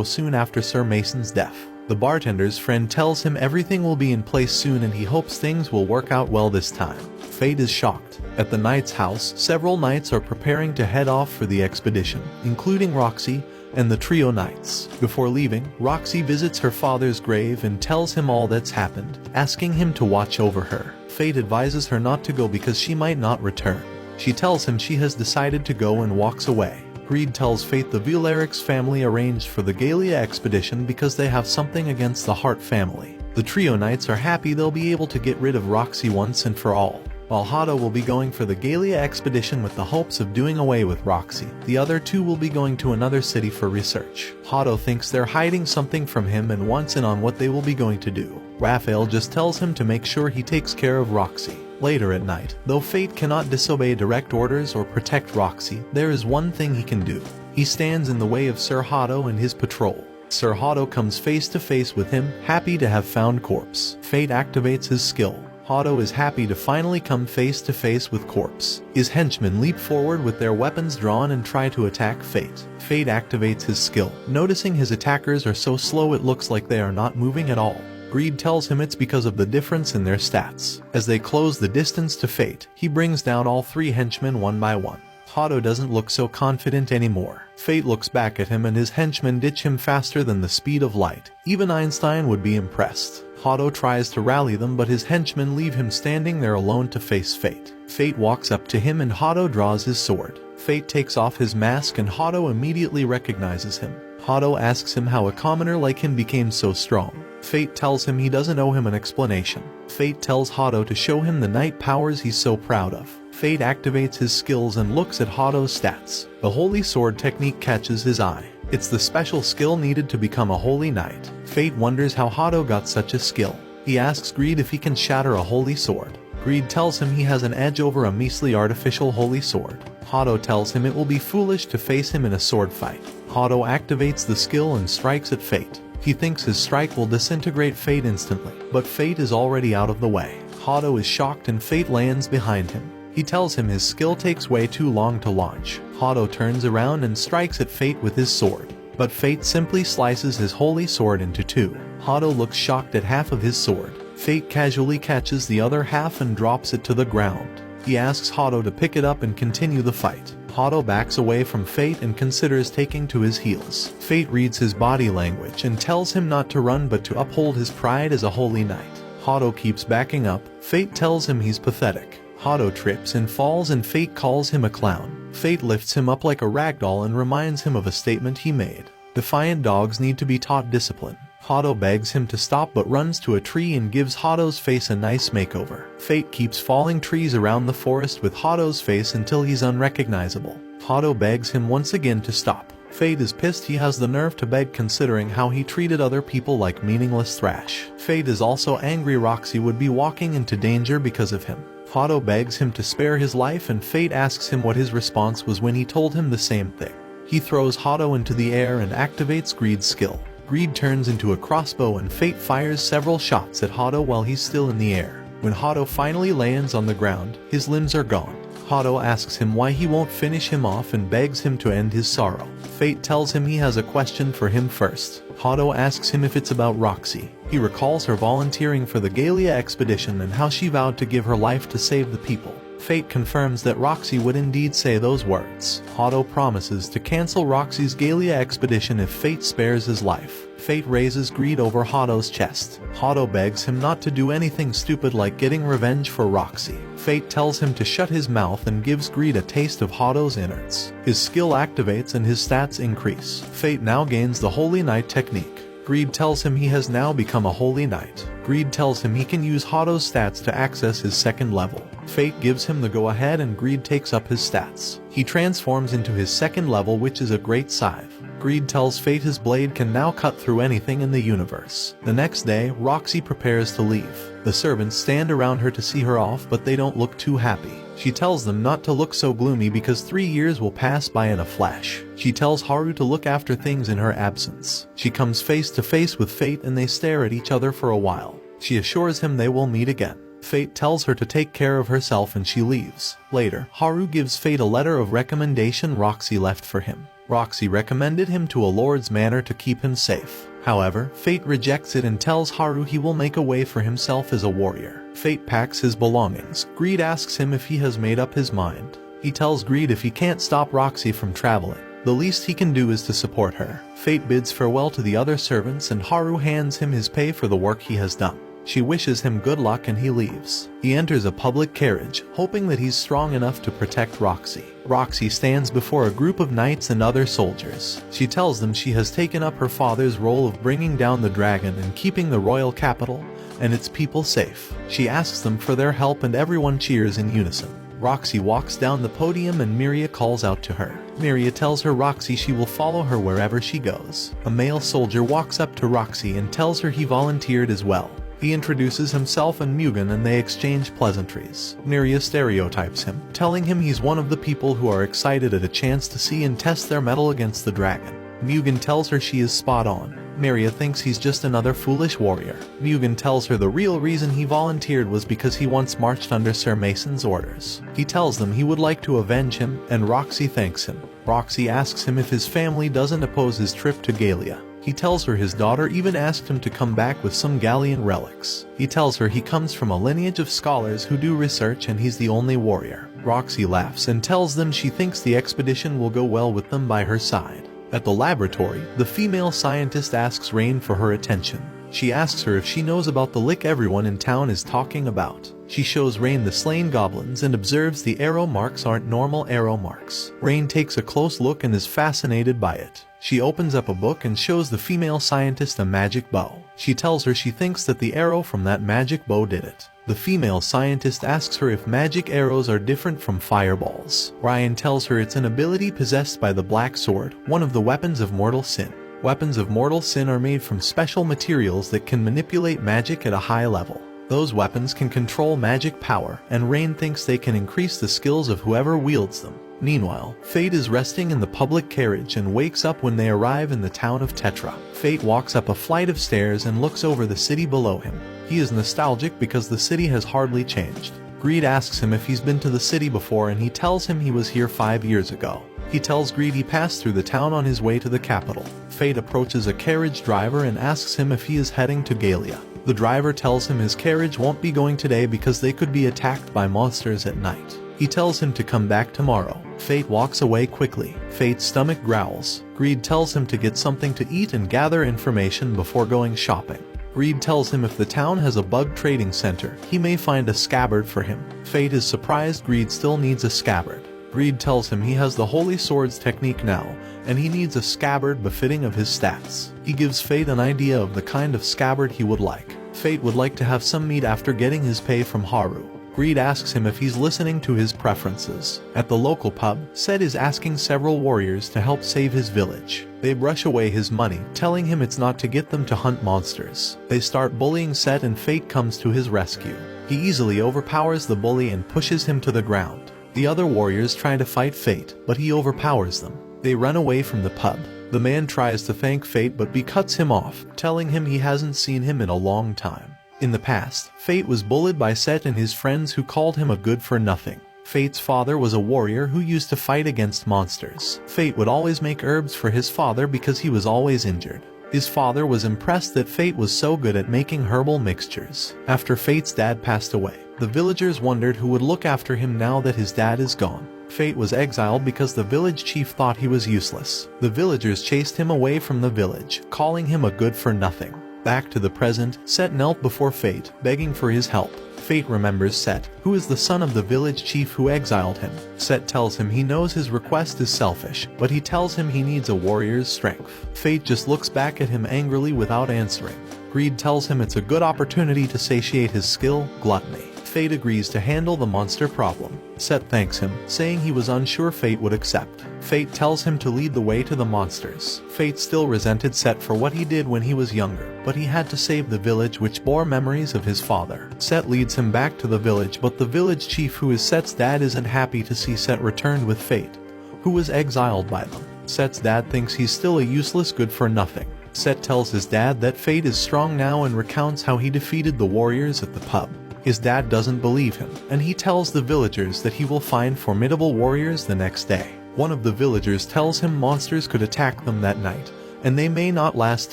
soon after Sir Mason's death. The bartender's friend tells him everything will be in place soon and he hopes things will work out well this time. Fate is shocked. At the knight's house, several knights are preparing to head off for the expedition, including Roxy and the trio knights. Before leaving, Roxy visits her father's grave and tells him all that's happened, asking him to watch over her. Fate advises her not to go because she might not return. She tells him she has decided to go and walks away. Greed tells Fate the Villerick's family arranged for the Gallia expedition because they have something against the Hart family. The trio knights are happy they'll be able to get rid of Roxy once and for all. While Hado will be going for the Gallia expedition with the hopes of doing away with Roxy, the other two will be going to another city for research. Hado thinks they're hiding something from him and wants in on what they will be going to do. Raphael just tells him to make sure he takes care of Roxy. Later at night, though Fate cannot disobey direct orders or protect Roxy, there is one thing he can do. He stands in the way of Sir Hado and his patrol. Sir Hado comes face to face with him, happy to have found Corpse. Fate activates his skill. Hado is happy to finally come face to face with Corpse. His henchmen leap forward with their weapons drawn and try to attack Fate. Fate activates his skill. Noticing his attackers are so slow it looks like they are not moving at all. Greed tells him it's because of the difference in their stats. As they close the distance to Fate, he brings down all three henchmen one by one. Hado doesn't look so confident anymore. Fate looks back at him and his henchmen ditch him faster than the speed of light. Even Einstein would be impressed. Hado tries to rally them but his henchmen leave him standing there alone to face Fate. Fate walks up to him and Hado draws his sword. Fate takes off his mask and Hado immediately recognizes him. Hado asks him how a commoner like him became so strong. Fate tells him he doesn't owe him an explanation. Fate tells Hado to show him the knight powers he's so proud of. Fate activates his skills and looks at Hado's stats. The holy sword technique catches his eye. It's the special skill needed to become a holy knight. Fate wonders how Hado got such a skill. He asks Greed if he can shatter a holy sword. Greed tells him he has an edge over a measly artificial holy sword. Hado tells him it will be foolish to face him in a sword fight. Hado activates the skill and strikes at Fate. He thinks his strike will disintegrate Fate instantly, but Fate is already out of the way. Hado is shocked and Fate lands behind him. He tells him his skill takes way too long to launch. Hado turns around and strikes at Fate with his sword, but Fate simply slices his holy sword into two. Hado looks shocked at half of his sword. Fate casually catches the other half and drops it to the ground. He asks Hado to pick it up and continue the fight. Hado backs away from Fate and considers taking to his heels. Fate reads his body language and tells him not to run but to uphold his pride as a holy knight. Hado keeps backing up. Fate tells him he's pathetic. Hado trips and falls and Fate calls him a clown. Fate lifts him up like a ragdoll and reminds him of a statement he made. Defiant dogs need to be taught discipline. Hado begs him to stop but runs to a tree and gives Hado's face a nice makeover. Fate keeps falling trees around the forest with Hado's face until he's unrecognizable. Hado begs him once again to stop. Fate is pissed he has the nerve to beg considering how he treated other people like meaningless trash. Fate is also angry Roxy would be walking into danger because of him. Hado begs him to spare his life and Fate asks him what his response was when he told him the same thing. He throws Hado into the air and activates Greed's skill. Greed turns into a crossbow and Fate fires several shots at Hado while he's still in the air. When Hado finally lands on the ground, his limbs are gone. Hado asks him why he won't finish him off and begs him to end his sorrow. Fate tells him he has a question for him first. Hado asks him if it's about Roxy. He recalls her volunteering for the Gallia expedition and how she vowed to give her life to save the people. Fate confirms that Roxy would indeed say those words. Hado promises to cancel Roxy's Gallia expedition if Fate spares his life. Fate raises Greed over Hado's chest. Hado begs him not to do anything stupid like getting revenge for Roxy. Fate tells him to shut his mouth and gives Greed a taste of Hado's innards. His skill activates and his stats increase. Fate now gains the Holy Knight technique. Greed tells him he has now become a Holy Knight. Greed tells him he can use Hado's stats to access his second level. Fate gives him the go-ahead and Greed takes up his stats. He transforms into his second level, which is a great scythe. Greed tells Fate his blade can now cut through anything in the universe. The next day, Roxy prepares to leave. The servants stand around her to see her off, but they don't look too happy. She tells them not to look so gloomy because 3 years will pass by in a flash. She tells Haru to look after things in her absence. She comes face to face with Fate and they stare at each other for a while. She assures him they will meet again. Fate tells her to take care of herself and she leaves. Later, Haru gives Fate a letter of recommendation Roxy left for him. Roxy recommended him to a lord's manor to keep him safe. However, Fate rejects it and tells Haru he will make a way for himself as a warrior. Fate packs his belongings. Greed asks him if he has made up his mind. He tells Greed if he can't stop Roxy from traveling, the least he can do is to support her. Fate bids farewell to the other servants and Haru hands him his pay for the work he has done. She wishes him good luck and he leaves. He enters a public carriage, hoping that he's strong enough to protect Roxy. Roxy stands before a group of knights and other soldiers. She tells them she has taken up her father's role of bringing down the dragon and keeping the royal capital and its people safe. She asks them for their help and everyone cheers in unison. Roxy walks down the podium and Miria calls out to her. Miria tells her Roxy she will follow her wherever she goes. A male soldier walks up to Roxy and tells her he volunteered as well. He introduces himself and Mugen and they exchange pleasantries. Miria stereotypes him, telling him he's one of the people who are excited at a chance to see and test their mettle against the dragon. Mugen tells her she is spot on. Miria thinks he's just another foolish warrior. Mugen tells her the real reason he volunteered was because he once marched under Sir Mason's orders. He tells them he would like to avenge him, and Roxy thanks him. Roxy asks him if his family doesn't oppose his trip to Galia. He tells her his daughter even asked him to come back with some Gallian relics. He tells her he comes from a lineage of scholars who do research and he's the only warrior. Roxy laughs and tells them she thinks the expedition will go well with them by her side. At the laboratory, the female scientist asks Rain for her attention. She asks her if she knows about the lick everyone in town is talking about. She shows Rain the slain goblins and observes the arrow marks aren't normal arrow marks. Rain takes a close look and is fascinated by it. She opens up a book and shows the female scientist a magic bow. She tells her she thinks that the arrow from that magic bow did it. The female scientist asks her if magic arrows are different from fireballs. Ryan tells her it's an ability possessed by the Black Sword, one of the weapons of mortal sin. Weapons of mortal sin are made from special materials that can manipulate magic at a high level. Those weapons can control magic power, and Rain thinks they can increase the skills of whoever wields them. Meanwhile, Fate is resting in the public carriage and wakes up when they arrive in the town of Tetra. Fate walks up a flight of stairs and looks over the city below him. He is nostalgic because the city has hardly changed. Greed asks him if he's been to the city before and he tells him he was here 5 years ago. He tells Greed he passed through the town on his way to the capital. Fate approaches a carriage driver and asks him if he is heading to Galia. The driver tells him his carriage won't be going today because they could be attacked by monsters at night. He tells him to come back tomorrow. Fate walks away quickly. Fate's stomach growls. Greed tells him to get something to eat and gather information before going shopping. Greed tells him if the town has a bug trading center, he may find a scabbard for him. Fate is surprised Greed still needs a scabbard. Greed tells him he has the Holy Swords technique now, and he needs a scabbard befitting of his stats. He gives Fate an idea of the kind of scabbard he would like. Fate would like to have some meat after getting his pay from Haru. Greed asks him if he's listening to his preferences. At the local pub, Set is asking several warriors to help save his village. They brush away his money, telling him it's not to get them to hunt monsters. They start bullying Set and Fate comes to his rescue. He easily overpowers the bully and pushes him to the ground. The other warriors try to fight Fate, but he overpowers them. They run away from the pub. The man tries to thank Fate but cuts him off, telling him he hasn't seen him in a long time. In the past, Fate was bullied by Set and his friends who called him a good-for-nothing. Fate's father was a warrior who used to fight against monsters. Fate would always make herbs for his father because he was always injured. His father was impressed that Fate was so good at making herbal mixtures. After Fate's dad passed away, the villagers wondered who would look after him now that his dad is gone. Fate was exiled because the village chief thought he was useless. The villagers chased him away from the village, calling him a good-for-nothing. Back to the present, Set knelt before Fate, begging for his help. Fate remembers Set, who is the son of the village chief who exiled him. Set tells him he knows his request is selfish, but he tells him he needs a warrior's strength. Fate just looks back at him angrily without answering. Greed tells him it's a good opportunity to satiate his skill, gluttony. Fate agrees to handle the monster problem. Set thanks him, saying he was unsure Fate would accept. Fate tells him to lead the way to the monsters. Fate still resented Set for what he did when he was younger, but he had to save the village which bore memories of his father. Set leads him back to the village, but the village chief who is Set's dad isn't happy to see Set returned with Fate, who was exiled by them. Set's dad thinks he's still a useless good-for-nothing. Set tells his dad that Fate is strong now and recounts how he defeated the warriors at the pub. His dad doesn't believe him, and he tells the villagers that he will find formidable warriors the next day. One of the villagers tells him monsters could attack them that night, and they may not last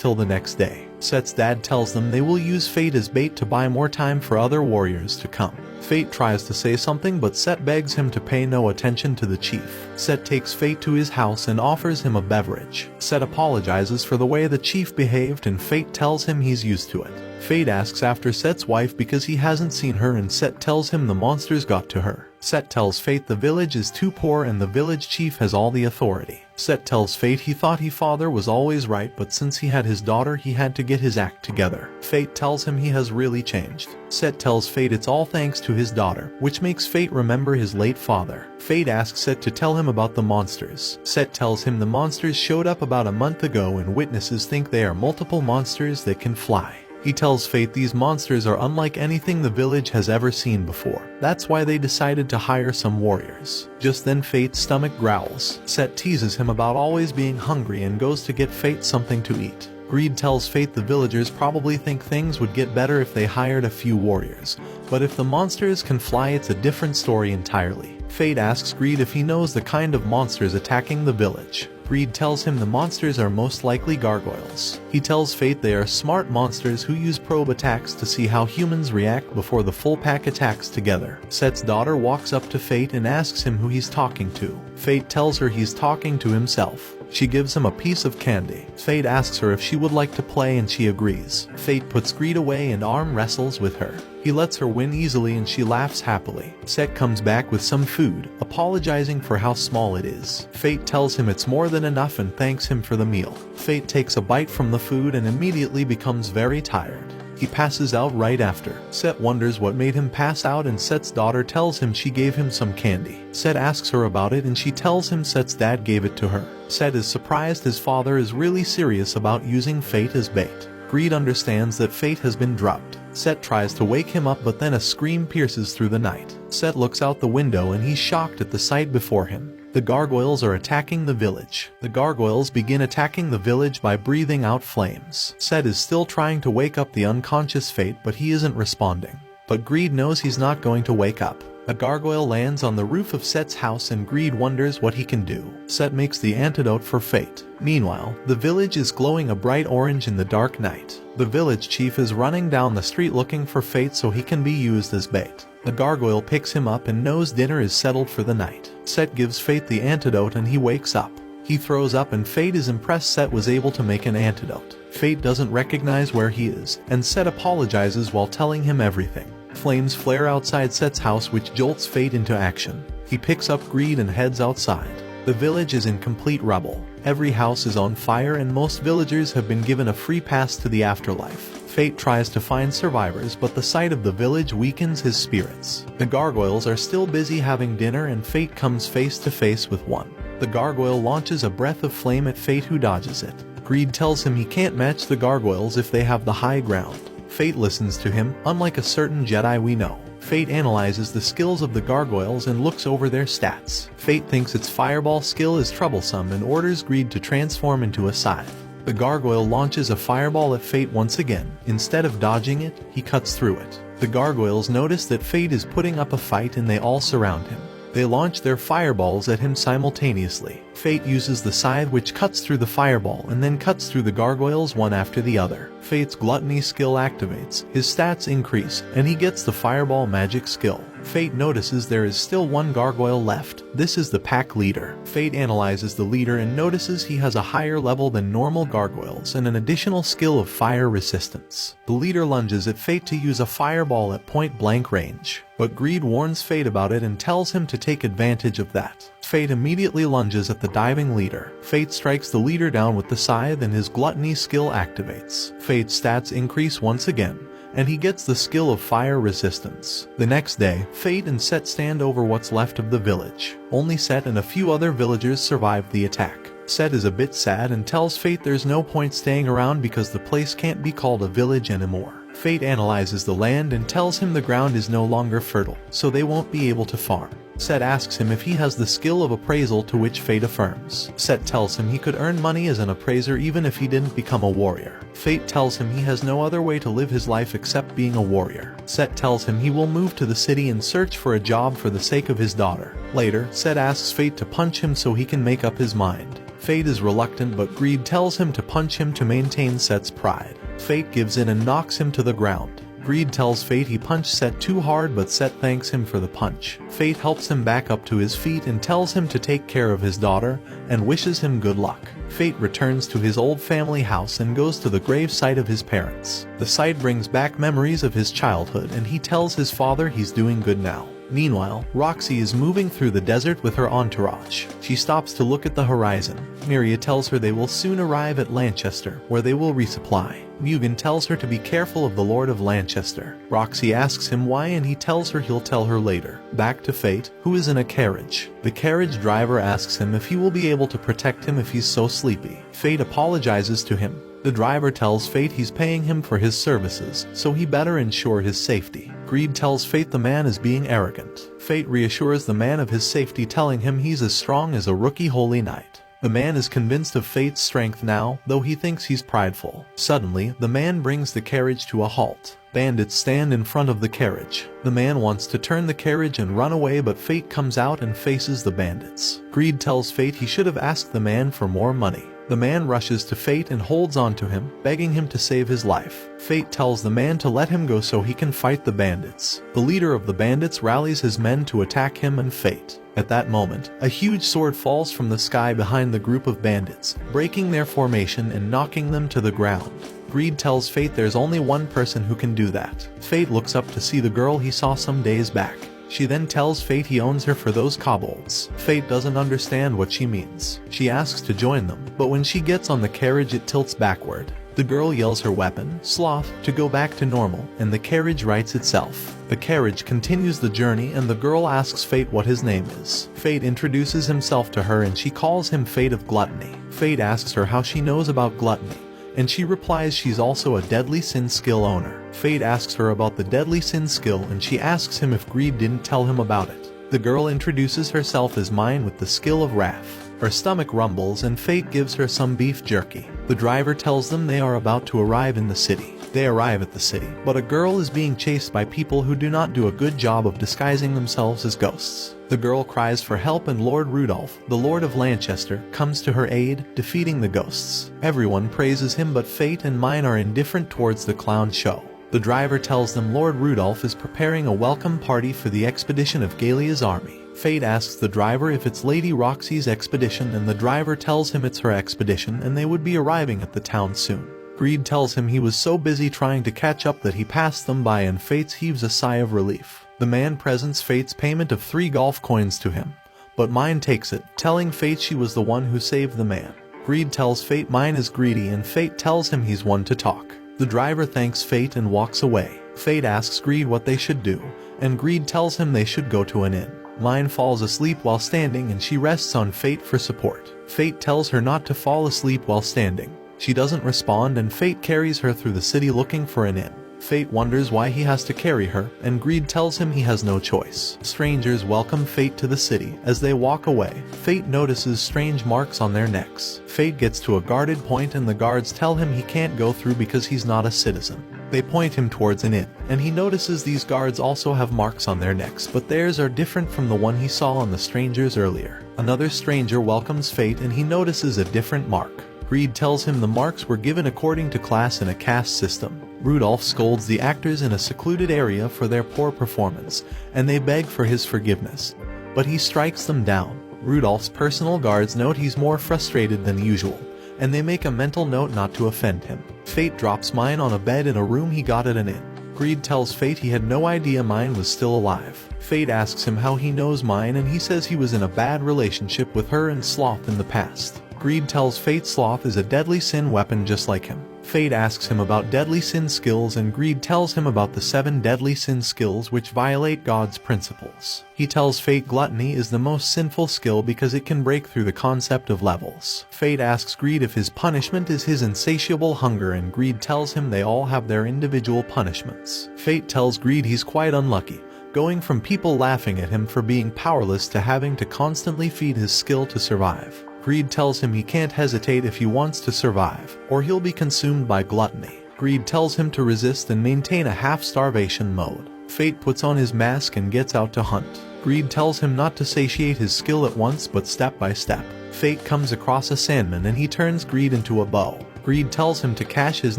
till the next day. Set's dad tells them they will use Fate as bait to buy more time for other warriors to come. Fate tries to say something, but Set begs him to pay no attention to the chief. Set takes Fate to his house and offers him a beverage. Set apologizes for the way the chief behaved, and Fate tells him he's used to it. Fate asks after Set's wife because he hasn't seen her, and Set tells him the monsters got to her. Set tells Fate the village is too poor and the village chief has all the authority. Set tells Fate he thought his father was always right, but since he had his daughter he had to get his act together. Fate tells him he has really changed. Set tells Fate it's all thanks to his daughter, which makes Fate remember his late father. Fate asks Set to tell him about the monsters. Set tells him the monsters showed up about a month ago and witnesses think they are multiple monsters that can fly. He tells Fate these monsters are unlike anything the village has ever seen before. That's why they decided to hire some warriors. Just then Fate's stomach growls. Set teases him about always being hungry and goes to get Fate something to eat. Greed tells Fate the villagers probably think things would get better if they hired a few warriors, but if the monsters can fly it's a different story entirely. Fate asks Greed if he knows the kind of monsters attacking the village. Greed tells him the monsters are most likely gargoyles. He tells Fate they are smart monsters who use probe attacks to see how humans react before the full pack attacks together. Set's daughter walks up to Fate and asks him who he's talking to. Fate tells her he's talking to himself. She gives him a piece of candy. Fate asks her if she would like to play and she agrees. Fate puts Greed away and arm wrestles with her. He lets her win easily and she laughs happily. Set comes back with some food, apologizing for how small it is. Fate tells him it's more than enough and thanks him for the meal. Fate takes a bite from the food and immediately becomes very tired. He passes out right after. Set wonders what made him pass out and Set's daughter tells him she gave him some candy. Set asks her about it and she tells him Set's dad gave it to her. Set is surprised his father is really serious about using Fate as bait. Greed understands that Fate has been drugged. Set tries to wake him up but then a scream pierces through the night. Set looks out the window and he's shocked at the sight before him. The gargoyles are attacking the village. The gargoyles begin attacking the village by breathing out flames. Set is still trying to wake up the unconscious Fate but he isn't responding. But Greed knows he's not going to wake up. A gargoyle lands on the roof of Set's house and Greed wonders what he can do. Set makes the antidote for Fate. Meanwhile, the village is glowing a bright orange in the dark night. The village chief is running down the street looking for Fate so he can be used as bait. The gargoyle picks him up and knows dinner is settled for the night. Set gives Fate the antidote and he wakes up. He throws up and Fate is impressed Set was able to make an antidote. Fate doesn't recognize where he is, and Set apologizes while telling him everything. Flames flare outside Set's house which jolts Fate into action. He picks up Greed and heads outside. The village is in complete rubble. Every house is on fire and most villagers have been given a free pass to the afterlife. Fate tries to find survivors but the sight of the village weakens his spirits. The gargoyles are still busy having dinner and Fate comes face to face with one. The gargoyle launches a breath of flame at Fate who dodges it. Greed tells him he can't match the gargoyles if they have the high ground. Fate listens to him, unlike a certain Jedi we know. Fate analyzes the skills of the gargoyles and looks over their stats. Fate thinks its fireball skill is troublesome and orders Greed to transform into a scythe. The gargoyle launches a fireball at Fate once again. Instead of dodging it, he cuts through it. The gargoyles notice that Fate is putting up a fight and they all surround him. They launch their fireballs at him simultaneously. Fate uses the scythe which cuts through the fireball and then cuts through the gargoyles one after the other. Fate's gluttony skill activates, his stats increase, and he gets the fireball magic skill. Fate notices there is still one gargoyle left. This is the pack leader. Fate analyzes the leader and notices he has a higher level than normal gargoyles and an additional skill of fire resistance. The leader lunges at Fate to use a fireball at point blank range, but Greed warns Fate about it and tells him to take advantage of that. Fate immediately lunges at the diving leader. Fate strikes the leader down with the scythe and his gluttony skill activates. Fate's stats increase once again, and he gets the skill of fire resistance. The next day, Fate and Set stand over what's left of the village. Only Set and a few other villagers survived the attack. Set is a bit sad and tells Fate there's no point staying around because the place can't be called a village anymore. Fate analyzes the land and tells him the ground is no longer fertile, so they won't be able to farm. Set asks him if he has the skill of appraisal, to which Fate affirms. Set tells him he could earn money as an appraiser even if he didn't become a warrior. Fate tells him he has no other way to live his life except being a warrior. Set tells him he will move to the city and search for a job for the sake of his daughter. Later, Set asks Fate to punch him so he can make up his mind. Fate is reluctant, but greed tells him to punch him to maintain Set's pride. Fate gives in and knocks him to the ground. Greed tells Fate he punched Set too hard, but Set thanks him for the punch. Fate helps him back up to his feet and tells him to take care of his daughter and wishes him good luck. Fate returns to his old family house and goes to the grave site of his parents. The site brings back memories of his childhood, and he tells his father he's doing good now. Meanwhile, Roxy is moving through the desert with her entourage. She stops to look at the horizon. Miria tells her they will soon arrive at Lanchester, where they will resupply. Mugen tells her to be careful of the Lord of Lanchester. Roxy asks him why, and he tells her he'll tell her later. Back to Fate, who is in a carriage. The carriage driver asks him if he will be able to protect him if he's so sleepy. Fate apologizes to him. The driver tells Fate he's paying him for his services, so he better ensure his safety. Greed tells Fate the man is being arrogant. Fate reassures the man of his safety, telling him he's as strong as a rookie holy knight. The man is convinced of Fate's strength now, though he thinks he's prideful. Suddenly, the man brings the carriage to a halt. Bandits stand in front of the carriage. The man wants to turn the carriage and run away, but Fate comes out and faces the bandits. Greed tells Fate he should have asked the man for more money. The man rushes to Fate and holds on to him, begging him to save his life. Fate tells the man to let him go so he can fight the bandits. The leader of the bandits rallies his men to attack him and Fate. At that moment, a huge sword falls from the sky behind the group of bandits, breaking their formation and knocking them to the ground. Greed tells Fate there's only one person who can do that. Fate looks up to see the girl he saw some days back. She then tells Fate he owns her for those kobolds. Fate doesn't understand what she means. She asks to join them, but when she gets on the carriage it tilts backward. The girl yells her weapon, Sloth, to go back to normal, and the carriage rights itself. The carriage continues the journey, and the girl asks Fate what his name is. Fate introduces himself to her and she calls him Fate of Gluttony. Fate asks her how she knows about gluttony, and she replies she's also a deadly sin skill owner. Fate asks her about the deadly sin skill, and she asks him if Greed didn't tell him about it. The girl introduces herself as Mine with the skill of Wrath. Her stomach rumbles and Fate gives her some beef jerky. The driver tells them they are about to arrive in the city. They arrive at the city, but a girl is being chased by people who do not do a good job of disguising themselves as ghosts. The girl cries for help, and Lord Rudolph, the Lord of Lanchester, comes to her aid, defeating the ghosts. Everyone praises him, but Fate and Mine are indifferent towards the clown show. The driver tells them Lord Rudolph is preparing a welcome party for the expedition of Galia's army. Fate asks the driver if it's Lady Roxy's expedition, and the driver tells him it's her expedition and they would be arriving at the town soon. Greed tells him he was so busy trying to catch up that he passed them by, and Fate heaves a sigh of relief. The man presents Fate's payment of 3 golf coins to him, but Mine takes it, telling Fate she was the one who saved the man. Greed tells Fate Mine is greedy, and Fate tells him he's one to talk. The driver thanks Fate and walks away. Fate asks Greed what they should do, and Greed tells him they should go to an inn. Mine falls asleep while standing, and she rests on Fate for support. Fate tells her not to fall asleep while standing. She doesn't respond, and Fate carries her through the city looking for an inn. Fate wonders why he has to carry her, and Greed tells him he has no choice. Strangers welcome Fate to the city. As they walk away, Fate notices strange marks on their necks. Fate gets to a guarded point, and the guards tell him he can't go through because he's not a citizen. They point him towards an inn, and he notices these guards also have marks on their necks, but theirs are different from the one he saw on the strangers earlier. Another stranger welcomes Fate, and he notices a different mark. Greed tells him the marks were given according to class in a caste system. Rudolph scolds the actors in a secluded area for their poor performance, and they beg for his forgiveness, but he strikes them down. Rudolph's personal guards note he's more frustrated than usual, and they make a mental note not to offend him. Fate drops Mine on a bed in a room he got at an inn. Greed tells Fate he had no idea Mine was still alive. Fate asks him how he knows Mine, and he says he was in a bad relationship with her and Sloth in the past. Greed tells Fate Sloth is a deadly sin weapon just like him. Fate asks him about deadly sin skills, and Greed tells him about the 7 deadly sin skills which violate God's principles. He tells Fate Gluttony is the most sinful skill because it can break through the concept of levels. Fate asks Greed if his punishment is his insatiable hunger, and Greed tells him they all have their individual punishments. Fate tells Greed he's quite unlucky, going from people laughing at him for being powerless to having to constantly feed his skill to survive. Greed tells him he can't hesitate if he wants to survive, or he'll be consumed by gluttony. Greed tells him to resist and maintain a half-starvation mode. Fate puts on his mask and gets out to hunt. Greed tells him not to satiate his skill at once but step by step. Fate comes across a sandman and he turns Greed into a bow. Greed tells him to cache his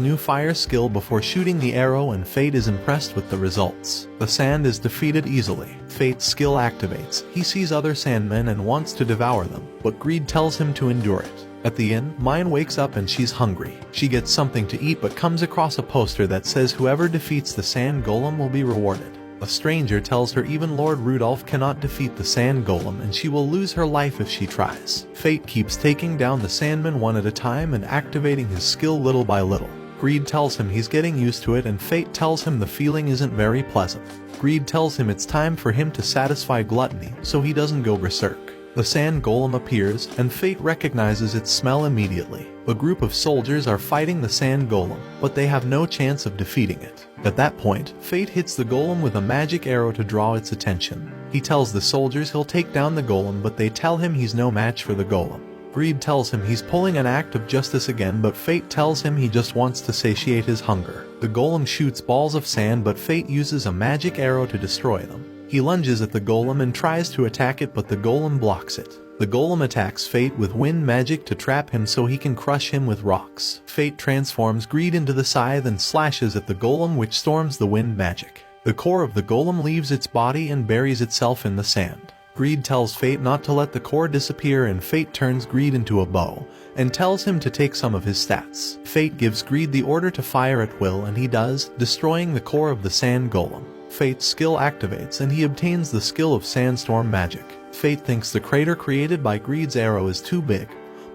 new fire skill before shooting the arrow, and Fate is impressed with the results. The sand is defeated easily. Fate's skill activates. He sees other sandmen and wants to devour them, but Greed tells him to endure it. At the inn, Mine wakes up and she's hungry. She gets something to eat but comes across a poster that says whoever defeats the sand golem will be rewarded. A stranger tells her even Lord Rudolph cannot defeat the sand golem and she will lose her life if she tries. Fate keeps taking down the sandmen one at a time and activating his skill little by little. Greed tells him he's getting used to it and Fate tells him the feeling isn't very pleasant. Greed tells him it's time for him to satisfy gluttony so he doesn't go berserk. The sand golem appears, and Fate recognizes its smell immediately. A group of soldiers are fighting the sand golem, but they have no chance of defeating it. At that point, Fate hits the golem with a magic arrow to draw its attention. He tells the soldiers he'll take down the golem, but they tell him he's no match for the golem. Greed tells him he's pulling an act of justice again, but Fate tells him he just wants to satiate his hunger. The golem shoots balls of sand, but Fate uses a magic arrow to destroy them. He lunges at the golem and tries to attack it, but the golem blocks it. The golem attacks Fate with wind magic to trap him so he can crush him with rocks. Fate transforms Greed into the scythe and slashes at the golem, which storms the wind magic. The core of the golem leaves its body and buries itself in the sand. Greed tells Fate not to let the core disappear, and Fate turns Greed into a bow and tells him to take some of his stats. Fate gives Greed the order to fire at will, and he does, destroying the core of the sand golem. Fate's skill activates and he obtains the skill of sandstorm magic. Fate thinks the crater created by Greed's arrow is too big,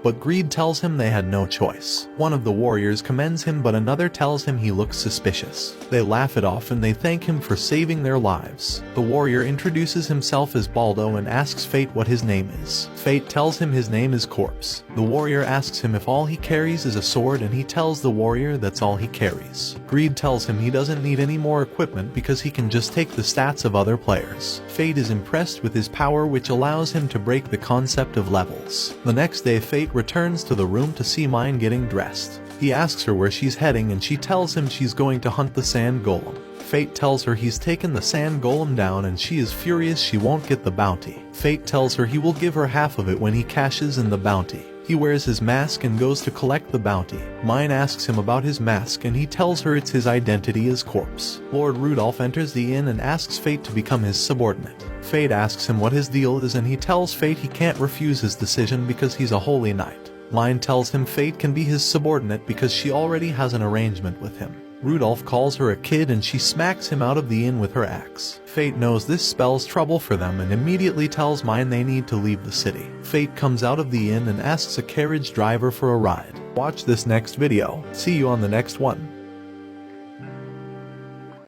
but Greed tells him they had no choice. One of the warriors commends him, but another tells him he looks suspicious. They laugh it off and they thank him for saving their lives. The warrior introduces himself as Baldo and asks Fate what his name is. Fate tells him his name is Corpse. The warrior asks him if all he carries is a sword, and he tells the warrior that's all he carries. Greed tells him he doesn't need any more equipment because he can just take the stats of other players. Fate is impressed with his power, which allows him to break the concept of levels. The next day, Fate returns to the room to see Mine getting dressed. He asks her where she's heading and she tells him she's going to hunt the sand golem. Fate tells her he's taken the sand golem down and she is furious she won't get the bounty. Fate tells her he will give her half of it when he cashes in the bounty. He wears his mask and goes to collect the bounty. Mine asks him about his mask and he tells her it's his identity as Corpse. Lord Rudolph enters the inn and asks Fate to become his subordinate. Fate asks him what his deal is and he tells Fate he can't refuse his decision because he's a holy knight. Mine tells him Fate can be his subordinate because she already has an arrangement with him. Rudolph calls her a kid and she smacks him out of the inn with her axe. Fate knows this spells trouble for them and immediately tells Mine they need to leave the city. Fate comes out of the inn and asks a carriage driver for a ride. Watch this next video. See you on the next one.